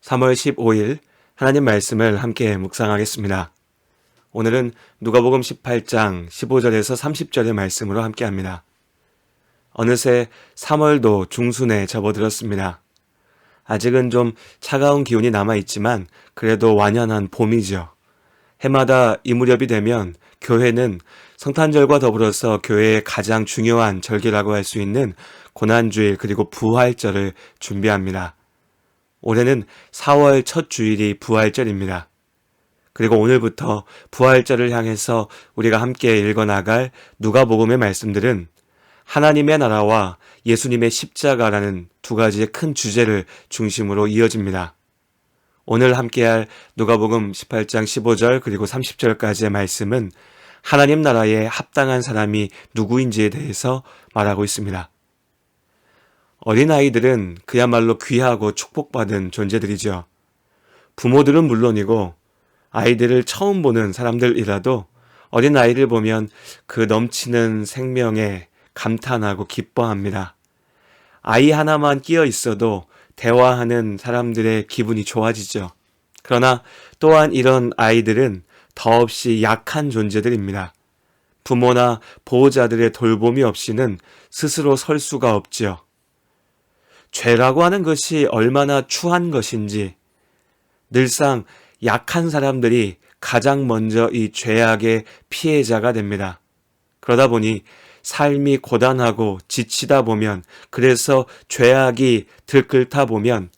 3월 15일 하나님 말씀을 함께 묵상하겠습니다. 오늘은 누가복음 18장 15절에서 30절의 말씀으로 함께합니다. 어느새 3월도 중순에 접어들었습니다. 아직은 좀 차가운 기온이 남아있지만 그래도 완연한 봄이죠. 해마다 이 무렵이 되면 교회는 성탄절과 더불어서 교회의 가장 중요한 절기라고 할 수 있는 고난주일 그리고 부활절을 준비합니다. 올해는 4월 첫 주일이 부활절입니다. 그리고 오늘부터 부활절을 향해서 우리가 함께 읽어나갈 누가복음의 말씀들은 하나님의 나라와 예수님의 십자가라는 두 가지의 큰 주제를 중심으로 이어집니다. 오늘 함께할 누가복음 18장 15절 그리고 30절까지의 말씀은 하나님 나라에 합당한 사람이 누구인지에 대해서 말하고 있습니다. 어린아이들은 그야말로 귀하고 축복받은 존재들이죠. 부모들은 물론이고 아이들을 처음 보는 사람들이라도 어린아이를 보면 그 넘치는 생명에 감탄하고 기뻐합니다. 아이 하나만 끼어 있어도 대화하는 사람들의 기분이 좋아지죠. 그러나 또한 이런 아이들은 더없이 약한 존재들입니다. 부모나 보호자들의 돌봄이 없이는 스스로 설 수가 없지요. 죄라고 하는 것이 얼마나 추한 것인지 늘상 약한 사람들이 가장 먼저 이 죄악의 피해자가 됩니다. 그러다 보니 삶이 고단하고 지치다 보면, 그래서 죄악이 들끓다 보면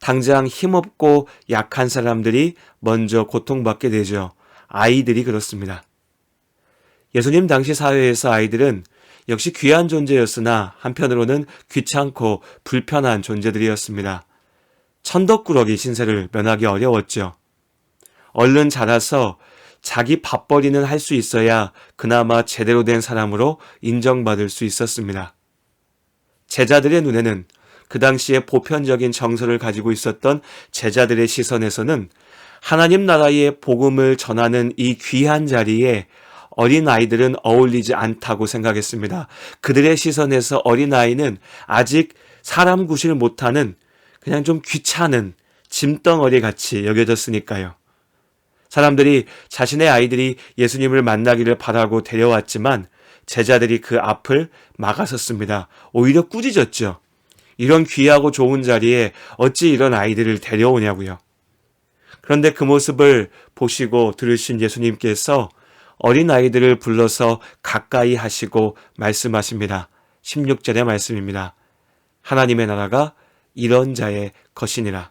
당장 힘없고 약한 사람들이 먼저 고통받게 되죠. 아이들이 그렇습니다. 예수님 당시 사회에서 아이들은 역시 귀한 존재였으나 한편으로는 귀찮고 불편한 존재들이었습니다. 천덕꾸러기 신세를 면하기 어려웠죠. 얼른 자라서 자기 밥벌이는 할 수 있어야 그나마 제대로 된 사람으로 인정받을 수 있었습니다. 제자들의 눈에는, 그 당시에 보편적인 정서를 가지고 있었던 제자들의 시선에서는 하나님 나라의 복음을 전하는 이 귀한 자리에 어린아이들은 어울리지 않다고 생각했습니다. 그들의 시선에서 어린아이는 아직 사람 구실 못하는 그냥 좀 귀찮은 짐덩어리 같이 여겨졌으니까요. 사람들이 자신의 아이들이 예수님을 만나기를 바라고 데려왔지만 제자들이 그 앞을 막아섰습니다. 오히려 꾸짖었죠. 이런 귀하고 좋은 자리에 어찌 이런 아이들을 데려오냐고요. 그런데 그 모습을 보시고 들으신 예수님께서 어린아이들을 불러서 가까이 하시고 말씀하십니다. 16절의 말씀입니다. 하나님의 나라가 이런 자의 것이니라.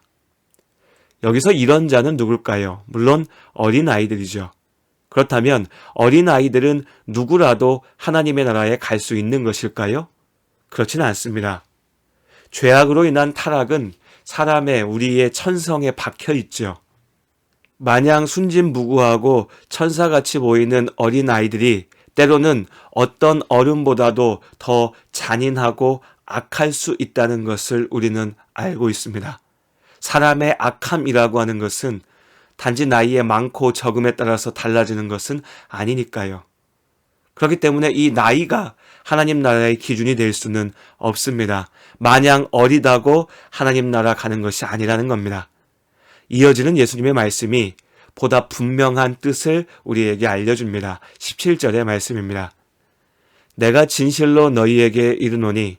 여기서 이런 자는 누굴까요? 물론 어린아이들이죠. 그렇다면 어린아이들은 누구라도 하나님의 나라에 갈 수 있는 것일까요? 그렇지는 않습니다. 죄악으로 인한 타락은 사람의, 우리의 천성에 박혀 있죠. 마냥 순진무구하고 천사같이 보이는 어린아이들이 때로는 어떤 어른보다도 더 잔인하고 악할 수 있다는 것을 우리는 알고 있습니다. 사람의 악함이라고 하는 것은 단지 나이의 많고 적음에 따라서 달라지는 것은 아니니까요. 그렇기 때문에 이 나이가 하나님 나라의 기준이 될 수는 없습니다. 마냥 어리다고 하나님 나라 가는 것이 아니라는 겁니다. 이어지는 예수님의 말씀이 보다 분명한 뜻을 우리에게 알려줍니다. 17절의 말씀입니다. 내가 진실로 너희에게 이르노니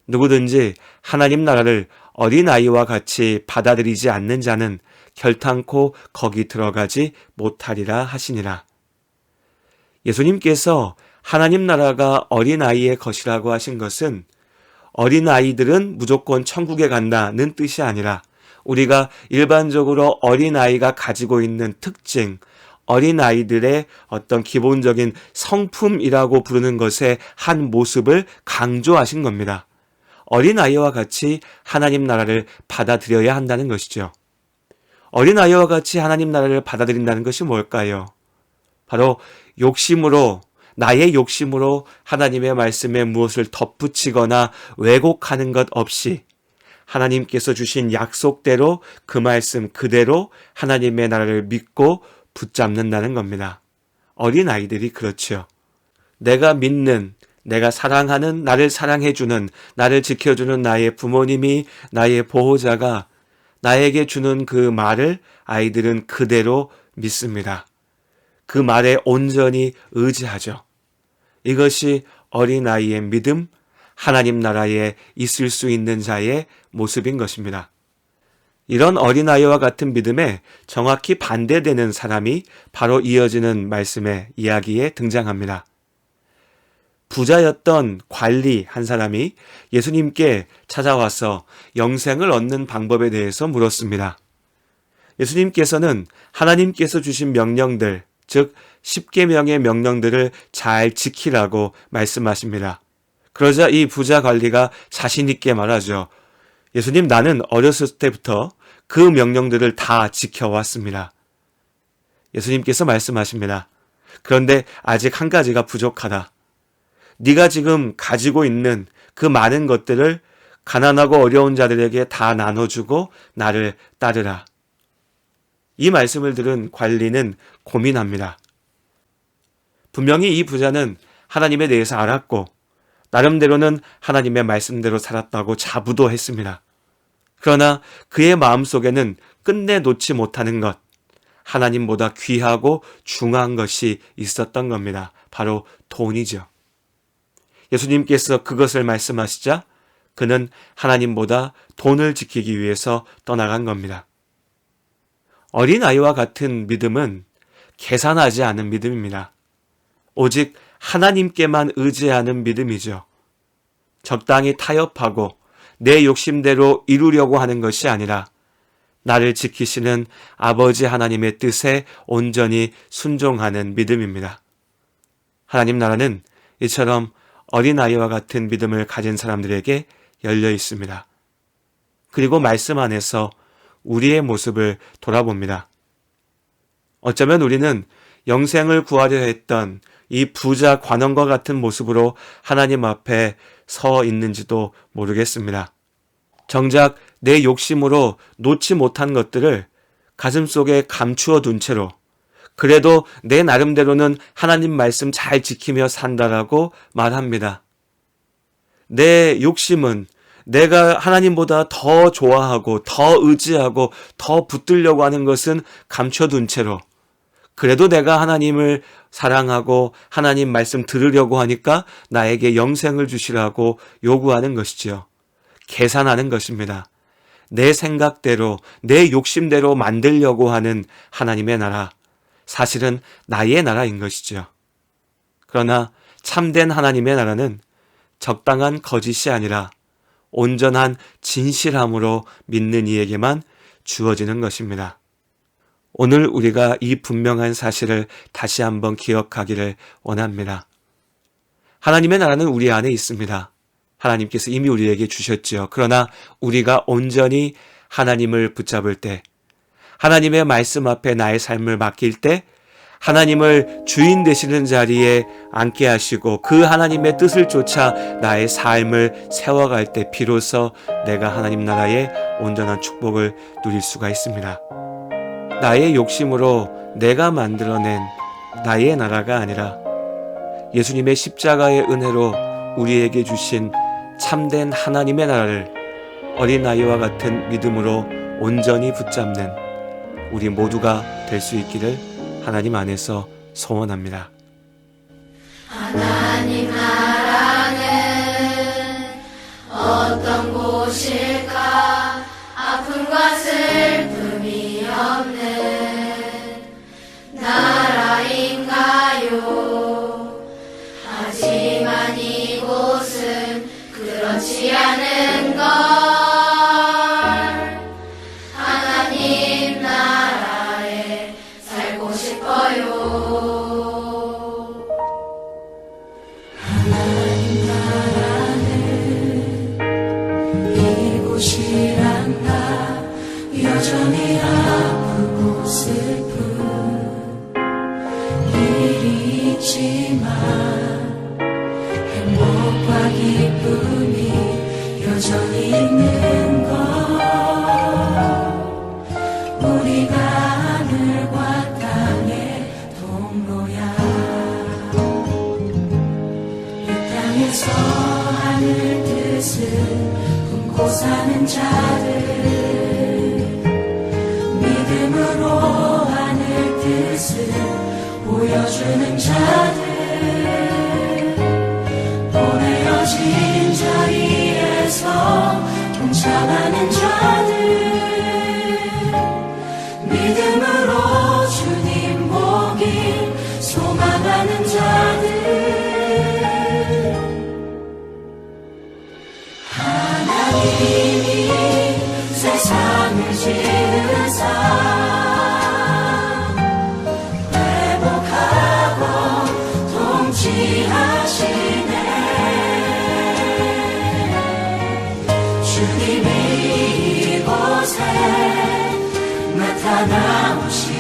누구든지 하나님 나라를 어린아이와 같이 받아들이지 않는 자는 결탄코 거기 들어가지 못하리라 하시니라. 예수님께서 하나님 나라가 어린아이의 것이라고 하신 것은 어린아이들은 무조건 천국에 간다는 뜻이 아니라 우리가 일반적으로 어린아이가 가지고 있는 특징, 어린아이들의 어떤 기본적인 성품이라고 부르는 것의 한 모습을 강조하신 겁니다. 어린아이와 같이 하나님 나라를 받아들여야 한다는 것이죠. 어린아이와 같이 하나님 나라를 받아들인다는 것이 뭘까요? 바로 욕심으로, 나의 욕심으로 하나님의 말씀에 무엇을 덧붙이거나 왜곡하는 것 없이 하나님께서 주신 약속대로 그 말씀 그대로 하나님의 나라를 믿고 붙잡는다는 겁니다. 어린아이들이 그렇죠. 내가 믿는, 내가 사랑하는, 나를 사랑해주는, 나를 지켜주는 나의 부모님이, 나의 보호자가 나에게 주는 그 말을 아이들은 그대로 믿습니다. 그 말에 온전히 의지하죠. 이것이 어린아이의 믿음, 하나님 나라에 있을 수 있는 자의 모습인 것입니다. 이런 어린아이와 같은 믿음에 정확히 반대되는 사람이 바로 이어지는 말씀의 이야기에 등장합니다. 부자였던 관리 한 사람이 예수님께 찾아와서 영생을 얻는 방법에 대해서 물었습니다. 예수님께서는 하나님께서 주신 명령들, 즉 10계명의 명령들을 잘 지키라고 말씀하십니다. 그러자 이 부자 관리가 자신 있게 말하죠. 예수님, 나는 어렸을 때부터 그 명령들을 다 지켜왔습니다. 예수님께서 말씀하십니다. 그런데 아직 한 가지가 부족하다. 네가 지금 가지고 있는 그 많은 것들을 가난하고 어려운 자들에게 다 나눠주고 나를 따르라. 이 말씀을 들은 관리는 고민합니다. 분명히 이 부자는 하나님에 대해서 알았고 나름대로는 하나님의 말씀대로 살았다고 자부도 했습니다. 그러나 그의 마음속에는 끝내 놓지 못하는 것, 하나님보다 귀하고 중요한 것이 있었던 겁니다. 바로 돈이죠. 예수님께서 그것을 말씀하시자 그는 하나님보다 돈을 지키기 위해서 떠나간 겁니다. 어린아이와 같은 믿음은 계산하지 않은 믿음입니다. 오직 하나님께만 의지하는 믿음이죠. 적당히 타협하고 내 욕심대로 이루려고 하는 것이 아니라 나를 지키시는 아버지 하나님의 뜻에 온전히 순종하는 믿음입니다. 하나님 나라는 이처럼 어린아이와 같은 믿음을 가진 사람들에게 열려 있습니다. 그리고 말씀 안에서 우리의 모습을 돌아봅니다. 어쩌면 우리는 영생을 구하려 했던 이 부자 관원과 같은 모습으로 하나님 앞에 서 있는지도 모르겠습니다. 정작 내 욕심으로 놓지 못한 것들을 가슴속에 감추어 둔 채로 그래도 내 나름대로는 하나님 말씀 잘 지키며 산다라고 말합니다. 내 욕심은 내가 하나님보다 더 좋아하고 더 의지하고 더 붙들려고 하는 것은 감춰둔 채로 그래도 내가 하나님을 사랑하고 하나님 말씀 들으려고 하니까 나에게 영생을 주시라고 요구하는 것이지요. 계산하는 것입니다. 내 생각대로 내 욕심대로 만들려고 하는 하나님의 나라, 사실은 나의 나라인 것이죠. 그러나 참된 하나님의 나라는 적당한 거짓이 아니라 온전한 진실함으로 믿는 이에게만 주어지는 것입니다. 오늘 우리가 이 분명한 사실을 다시 한번 기억하기를 원합니다. 하나님의 나라는 우리 안에 있습니다. 하나님께서 이미 우리에게 주셨지요. 그러나 우리가 온전히 하나님을 붙잡을 때, 하나님의 말씀 앞에 나의 삶을 맡길 때 하나님을 주인 되시는 자리에 앉게 하시고 그 하나님의 뜻을 쫓아 나의 삶을 세워갈 때 비로소 내가 하나님 나라의 온전한 축복을 누릴 수가 있습니다. 나의 욕심으로 내가 만들어낸 나의 나라가 아니라 예수님의 십자가의 은혜로 우리에게 주신 참된 하나님의 나라를 어린아이와 같은 믿음으로 온전히 붙잡는 우리 모두가 될 수 있기를 하나님 안에서 소원합니다. 하나님 나라는 어떤 곳일까? 아픔과 슬픔이 없는 나라인가요? 하지만 이곳은 그렇지 않은 걸. 하나님 나라에 살고 싶어요. 하나님 나라는 이곳이란다. 여전히 아프고 슬픈 일이 있지만 행복과 기쁨이 여전히 있는 것. 우리가 하늘과 땅의 통로야. 이 땅에서 하늘 뜻을 품고 사는 자들 보여주는 자들 보내어진 자리에서 동참하는 자들 믿음으로 주님 보길 소망하는 자들 하나님이 세상을 지으사 회복하고 통치하시네 주님이 이곳에 나타나오시